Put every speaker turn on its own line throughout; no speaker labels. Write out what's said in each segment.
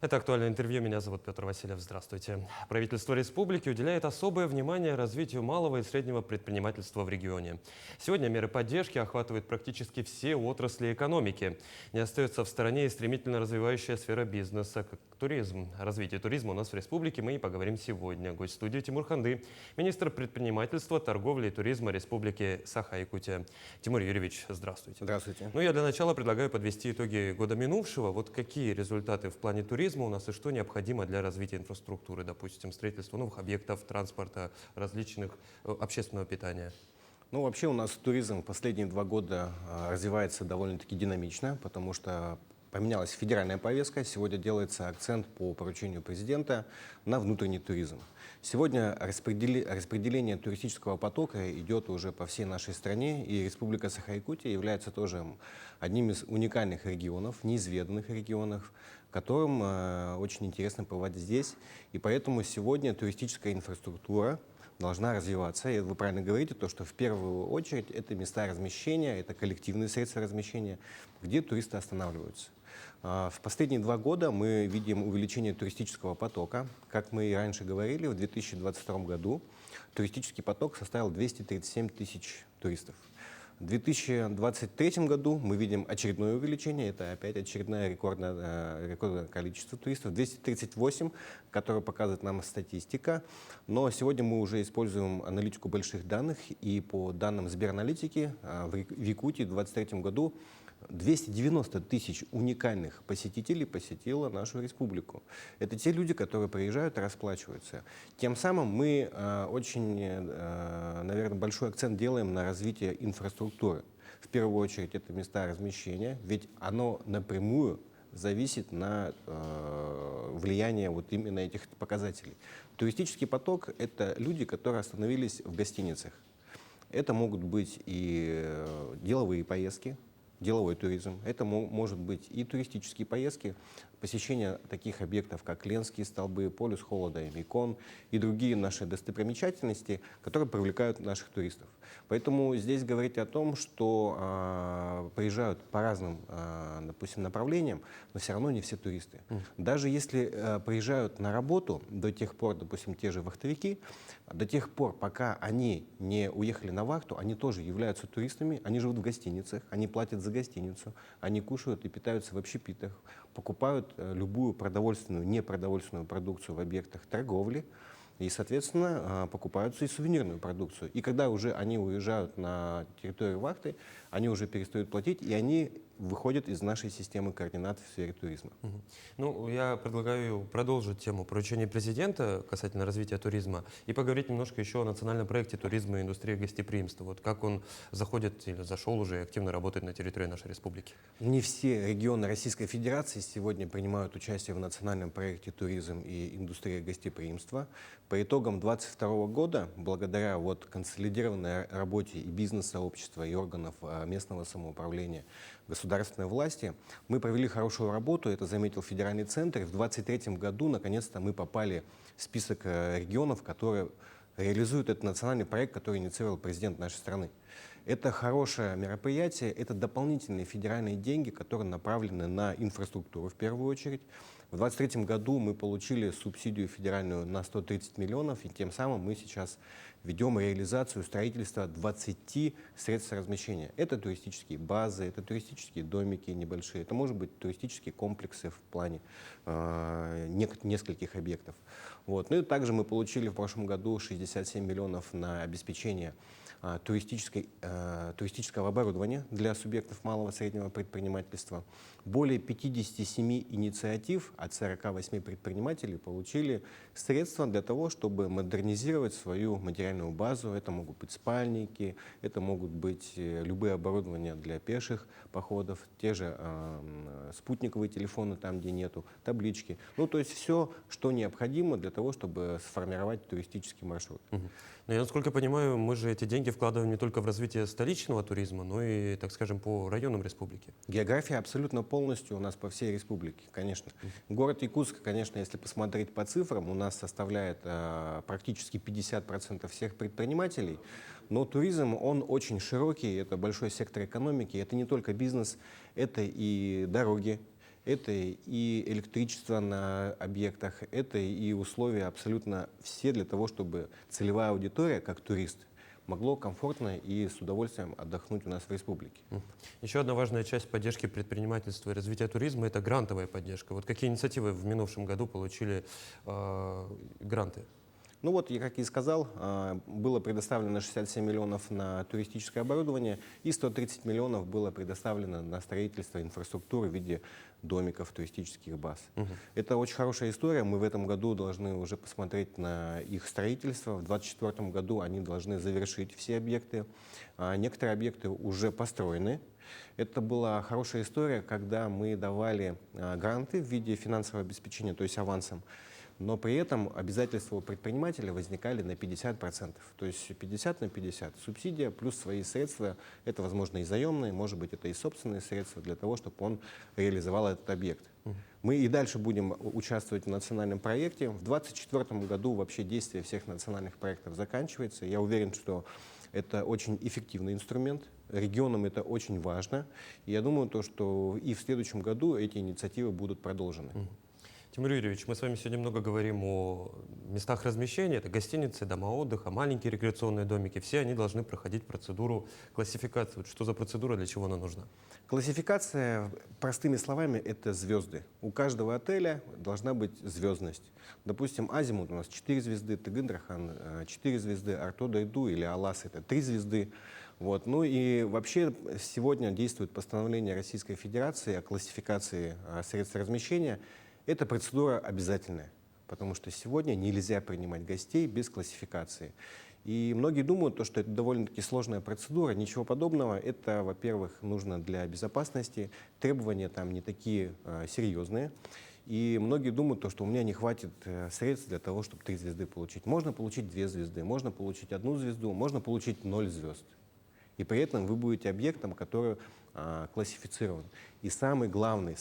Это «Актуальное интервью». Меня зовут Петр Васильев. Здравствуйте. Правительство республики уделяет особое внимание развитию малого и среднего предпринимательства в регионе. Сегодня меры поддержки охватывают практически все отрасли экономики. Не остается в стороне и стремительно развивающая сфера бизнеса, как туризм. О развитии туризма у нас в республике мы и поговорим сегодня. Гость студии Тимур Ханды, министр предпринимательства, торговли и туризма Республики Саха-Якутия. Тимур Юрьевич, здравствуйте.
Здравствуйте.
Ну, я для начала предлагаю подвести итоги года минувшего. Вот какие результаты в плане туризма у нас и что необходимо для развития инфраструктуры, допустим, строительства новых объектов, транспорта, различных общественного питания?
Ну, вообще у нас туризм последние 2 года развивается довольно-таки динамично, потому что поменялась федеральная повестка. Сегодня делается акцент по поручению президента на внутренний туризм. Сегодня распределение туристического потока идет уже по всей нашей стране, и Республика Саха-Якутия является тоже одним из уникальных регионов, неизведанных регионов, которым очень интересно побывать здесь. И поэтому сегодня туристическая инфраструктура должна развиваться. И вы правильно говорите, то, что в первую очередь это места размещения, это коллективные средства размещения, где туристы останавливаются. В последние 2 года мы видим увеличение туристического потока. Как мы и раньше говорили, в 2022 году туристический поток составил 237 тысяч туристов. В 2023 году мы видим очередное увеличение, это опять очередное рекордное количество туристов, 238, которое показывает нам статистика. Но сегодня мы уже используем аналитику больших данных, и по данным Сбераналитики в Якутии в 2023 году 290 тысяч уникальных посетителей посетило нашу республику. Это те люди, которые приезжают и расплачиваются. Тем самым мы очень, наверное, большой акцент делаем на развитие инфраструктуры. В первую очередь это места размещения, ведь оно напрямую зависит на влияние вот именно этих показателей. Туристический поток — это люди, которые остановились в гостиницах. Это могут быть и деловые поездки, деловой туризм. Это может быть и туристические поездки, посещение таких объектов, как Ленские столбы, полюс холода и Микон и другие наши достопримечательности, которые привлекают наших туристов. Поэтому здесь говорить о том, что приезжают по разным, допустим, направлениям, но все равно не все туристы. Даже если приезжают на работу, до тех пор, допустим, те же вахтовики, до тех пор, пока они не уехали на вахту, они тоже являются туристами, они живут в гостиницах, они платят за гостиницу, они кушают и питаются в общепитах, покупают любую продовольственную, непродовольственную продукцию в объектах торговли и, соответственно, покупаются и сувенирную продукцию. И когда уже они уезжают на территорию вахты, они уже перестают платить, и они выходят из нашей системы координат в сфере туризма.
Ну, я предлагаю продолжить тему поручения президента касательно развития туризма и поговорить немножко еще о национальном проекте туризма и индустрии гостеприимства. Вот как он заходит или зашел уже и активно работает на территории нашей республики?
Не все регионы Российской Федерации сегодня принимают участие в национальном проекте «Туризм и индустрия гостеприимства». По итогам 2022 года, благодаря консолидированной работе и бизнес-сообщества, и органов местного самоуправления, государственной власти, мы провели хорошую работу, это заметил федеральный центр. И в 2023 году, наконец-то, мы попали в список регионов, которые реализуют этот национальный проект, который инициировал президент нашей страны. Это хорошее мероприятие, это дополнительные федеральные деньги, которые направлены на инфраструктуру в первую очередь. В 2023 году мы получили субсидию федеральную на 130 миллионов, и тем самым мы сейчас ведем реализацию строительства 20 средств размещения. Это туристические базы, это туристические домики небольшие, это может быть туристические комплексы в плане нескольких объектов. Ну и также мы получили в прошлом году 67 миллионов на обеспечение туристического оборудования для субъектов малого и среднего предпринимательства. Более 57 инициатив от 48 предпринимателей получили средства для того, чтобы модернизировать свою материальную базу. Это могут быть спальники, это могут быть любые оборудования для пеших походов, те же спутниковые телефоны там, где нету, таблички. Ну, то есть все, что необходимо для того, чтобы сформировать туристический маршрут.
Но я, насколько понимаю, мы же эти деньги вкладываем не только в развитие столичного туризма, но и, так скажем, по районам республики.
География абсолютно полностью у нас по всей республике, конечно. Город Якутск, конечно, если посмотреть по цифрам, у нас составляет практически 50% всех предпринимателей, но туризм, он очень широкий, это большой сектор экономики, это не только бизнес, это и дороги, Это и электричество на объектах, это и условия абсолютно все для того, чтобы целевая аудитория, как турист, могло комфортно и с удовольствием отдохнуть у нас в республике.
Еще одна важная часть поддержки предпринимательства и развития туризма – это грантовая поддержка. Вот какие инициативы в минувшем году получили гранты?
Ну вот, я, как и сказал, было предоставлено 67 миллионов на туристическое оборудование и 130 миллионов было предоставлено на строительство инфраструктуры в виде домиков, туристических баз. Это очень хорошая история. Мы в этом году должны уже посмотреть на их строительство. В 2024 году они должны завершить все объекты. Некоторые объекты уже построены. Это была хорошая история, когда мы давали гранты в виде финансового обеспечения, то есть авансом. Но при этом обязательства у предпринимателя возникали на 50%. То есть 50 на 50. Субсидия плюс свои средства. Это, возможно, и заемные, может быть, это и собственные средства для того, чтобы он реализовал этот объект. Мы и дальше будем участвовать в национальном проекте. В 2024 году вообще действие всех национальных проектов заканчивается. Я уверен, что это очень эффективный инструмент. Регионам это очень важно. И я думаю, что и в следующем году эти инициативы будут продолжены.
Тимур Юрьевич, мы с вами сегодня много говорим о местах размещения. Это гостиницы, дома отдыха, маленькие рекреационные домики. Все они должны проходить процедуру классификации. Вот что за процедура, для чего она нужна?
Классификация, простыми словами, это звезды. У каждого отеля должна быть звездность. Допустим, Азимут у нас 4 звезды, Тыгын-Рахан 4 звезды, Артодайду или Алас это 3 звезды. Вот. Ну и вообще сегодня действует постановление Российской Федерации о классификации средств размещения. Эта процедура обязательная, потому что сегодня нельзя принимать гостей без классификации. И многие думают, что это довольно-таки сложная процедура. Ничего подобного. Это, во-первых, нужно для безопасности. Требования там не такие серьезные. И многие думают, что у меня не хватит средств для того, чтобы 3 звезды получить. Можно получить 2 звезды, можно получить 1 звезду, можно получить 0 звезд. И при этом вы будете объектом, который классифицирован. И самый главный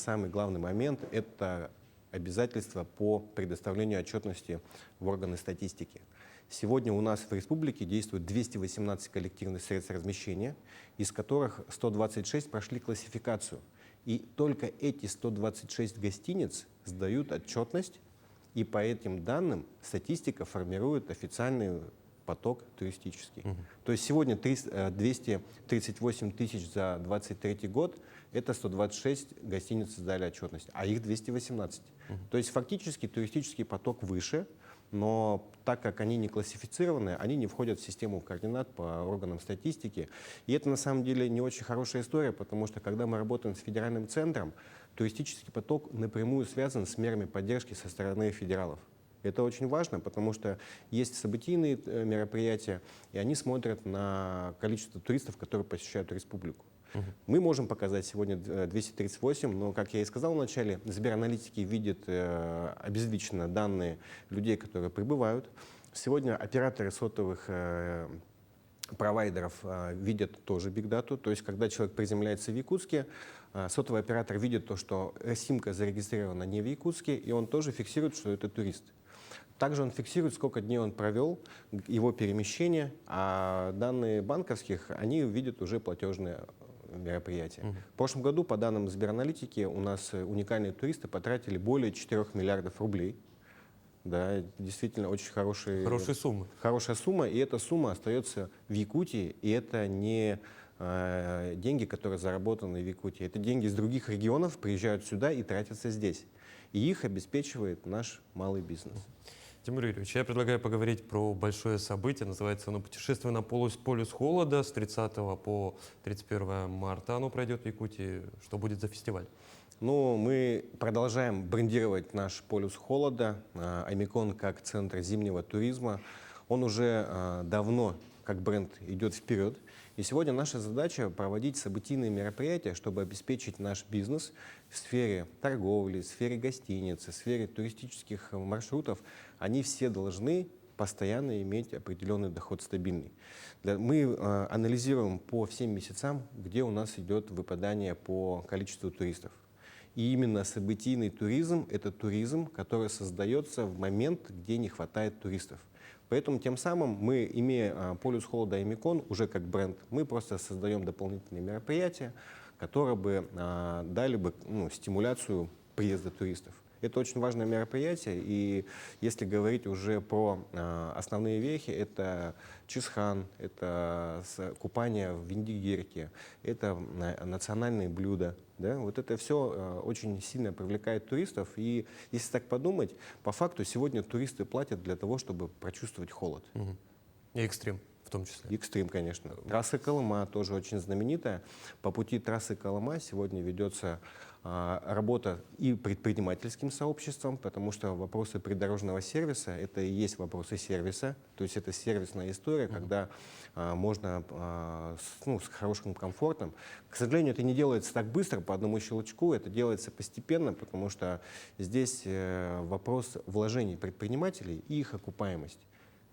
момент – это обязательства по предоставлению отчетности в органы статистики. Сегодня у нас в республике действует 218 коллективных средств размещения, из которых 126 прошли классификацию. И только эти 126 гостиниц сдают отчетность, и по этим данным статистика формирует официальный поток туристический. То есть сегодня 238 тысяч за 2023 год, это 126 гостиниц сдали отчетность, а их 218. То есть фактически туристический поток выше, но так как они не классифицированы, они не входят в систему координат по органам статистики. И это на самом деле не очень хорошая история, потому что когда мы работаем с федеральным центром, туристический поток напрямую связан с мерами поддержки со стороны федералов. Это очень важно, потому что есть событийные мероприятия, и они смотрят на количество туристов, которые посещают республику. Мы можем показать сегодня 238, но, как я и сказал вначале, Сбераналитики видят обезличенно данные людей, которые прибывают. Сегодня операторы сотовых провайдеров видят тоже бигдату, то есть когда человек приземляется в Якутске, сотовый оператор видит то, что симка зарегистрирована не в Якутске, и он тоже фиксирует, что это турист. Также он фиксирует, сколько дней он провел, его перемещение, а данные банковских, они видят уже платежные мероприятия. В прошлом году, по данным Сбераналитики, у нас уникальные туристы потратили более 4 миллиардов рублей. Да, действительно очень хорошая
сумма.
Хорошая сумма, и эта сумма остается в Якутии, и это не деньги, которые заработаны в Якутии. Это деньги из других регионов, приезжают сюда и тратятся здесь. И их обеспечивает наш малый бизнес.
Тимур Юрьевич, я предлагаю поговорить про большое событие. Называется оно «Путешествие на полюс холода». С 30 по 31 марта оно пройдет в Якутии. Что будет за фестиваль?
Ну, мы продолжаем брендировать наш полюс холода, Омикон как центр зимнего туризма. Он уже давно как бренд идет вперед. И сегодня наша задача проводить событийные мероприятия, чтобы обеспечить наш бизнес в сфере торговли, в сфере гостиницы, в сфере туристических маршрутов. Они все должны постоянно иметь определенный доход стабильный. Мы анализируем по всем месяцам, где у нас идет выпадание по количеству туристов. И именно событийный туризм – это туризм, который создается в момент, где не хватает туристов. Поэтому тем самым мы, имея полюс холода Омикон уже как бренд, мы просто создаем дополнительные мероприятия, которые бы дали бы стимуляцию приезда туристов. Это очень важное мероприятие, и если говорить уже про основные вехи, это Чисхан, это купание в Виндигирке, это национальные блюда. Да? Вот это все очень сильно привлекает туристов, и если так подумать, по факту сегодня туристы платят для того, чтобы прочувствовать холод.
И экстрим в том числе.
Экстрим, конечно. Трасса Колыма тоже очень знаменитая. По пути трассы Колыма сегодня ведется работа и предпринимательским сообществом, потому что вопросы придорожного сервиса — это и есть вопросы сервиса, то есть это сервисная история, когда можно с хорошим комфортом. К сожалению, это не делается так быстро, по одному щелчку, это делается постепенно, потому что здесь вопрос вложений предпринимателей и их окупаемость.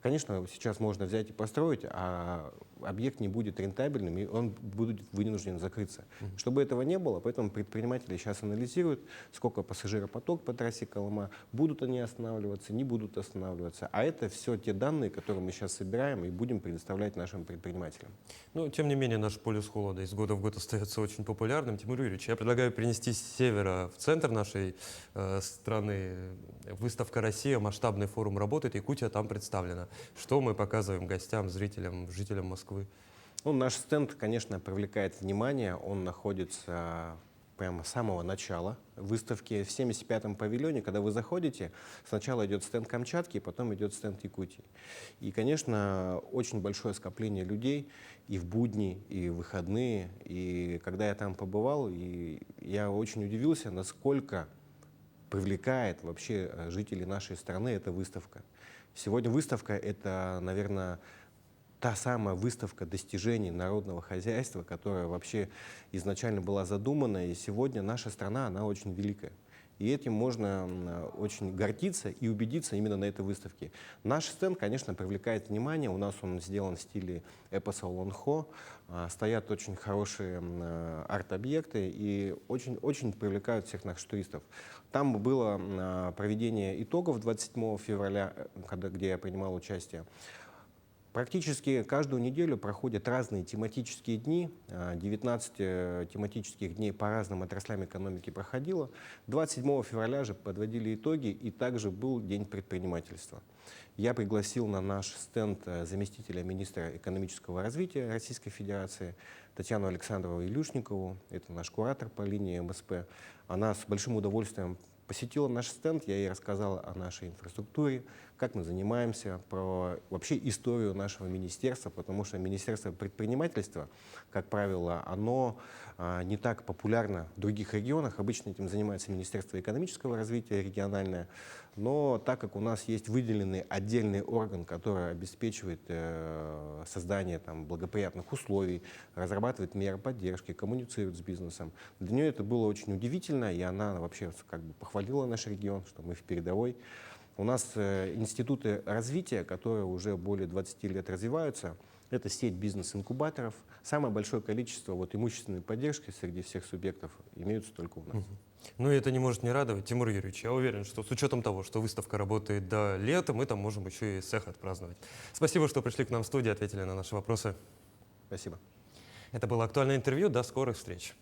Конечно, сейчас можно взять и построить, а объект не будет рентабельным, и он будет вынужден закрыться. Чтобы этого не было, поэтому предприниматели сейчас анализируют, сколько пассажиропоток по трассе Колыма, будут они останавливаться, не будут останавливаться. А это все те данные, которые мы сейчас собираем и будем предоставлять нашим предпринимателям.
Но, тем не менее, наш полюс холода из года в год остается очень популярным. Тимур Юрьевич, я предлагаю перенести с севера в центр нашей страны. Выставка «Россия», масштабный форум работает, Якутия там представлена. Что мы показываем гостям, зрителям, жителям Москвы?
Наш стенд, конечно, привлекает внимание. Он находится прямо с самого начала выставки в 75-м павильоне. Когда вы заходите, сначала идет стенд Камчатки, потом идет стенд Якутии. И, конечно, очень большое скопление людей и в будни, и в выходные. И когда я там побывал, я очень удивился, насколько привлекает вообще жителей нашей страны эта выставка. Сегодня выставка — это, наверное, та самая выставка достижений народного хозяйства, которая вообще изначально была задумана, и сегодня наша страна, она очень великая. И этим можно очень гордиться и убедиться именно на этой выставке. Наш стенд, конечно, привлекает внимание. У нас он сделан в стиле эпоса Олонхо. Стоят очень хорошие арт-объекты и очень привлекают всех наших туристов. Там было проведение итогов 27 февраля, где я принимал участие. Практически каждую неделю проходят разные тематические дни. 19 тематических дней по разным отраслям экономики проходило. 27 февраля же подводили итоги, и также был День предпринимательства. Я пригласил на наш стенд заместителя министра экономического развития Российской Федерации Татьяну Александровну Илюшникову. Это наш куратор по линии МСП. Она с большим удовольствием посетила наш стенд, я ей рассказал о нашей инфраструктуре, как мы занимаемся, про вообще историю нашего министерства, потому что Министерство предпринимательства, как правило, оно не так популярно в других регионах. Обычно этим занимается Министерство экономического развития региональное, но так как у нас есть выделенный отдельный орган, который обеспечивает создание благоприятных условий, разрабатывает меры поддержки, коммуницирует с бизнесом, для нее это было очень удивительно, и она вообще похвалила наш регион, что мы в передовой. У нас институты развития, которые уже более 20 лет развиваются. Это сеть бизнес-инкубаторов. Самое большое количество имущественной поддержки среди всех субъектов имеются только у нас.
Ну и это не может не радовать. Тимур Юрьевич, я уверен, что с учетом того, что выставка работает до лета, мы там можем еще и сэх отпраздновать. Спасибо, что пришли к нам в студию, ответили на наши вопросы.
Спасибо.
Это было актуальное интервью. До скорых встреч.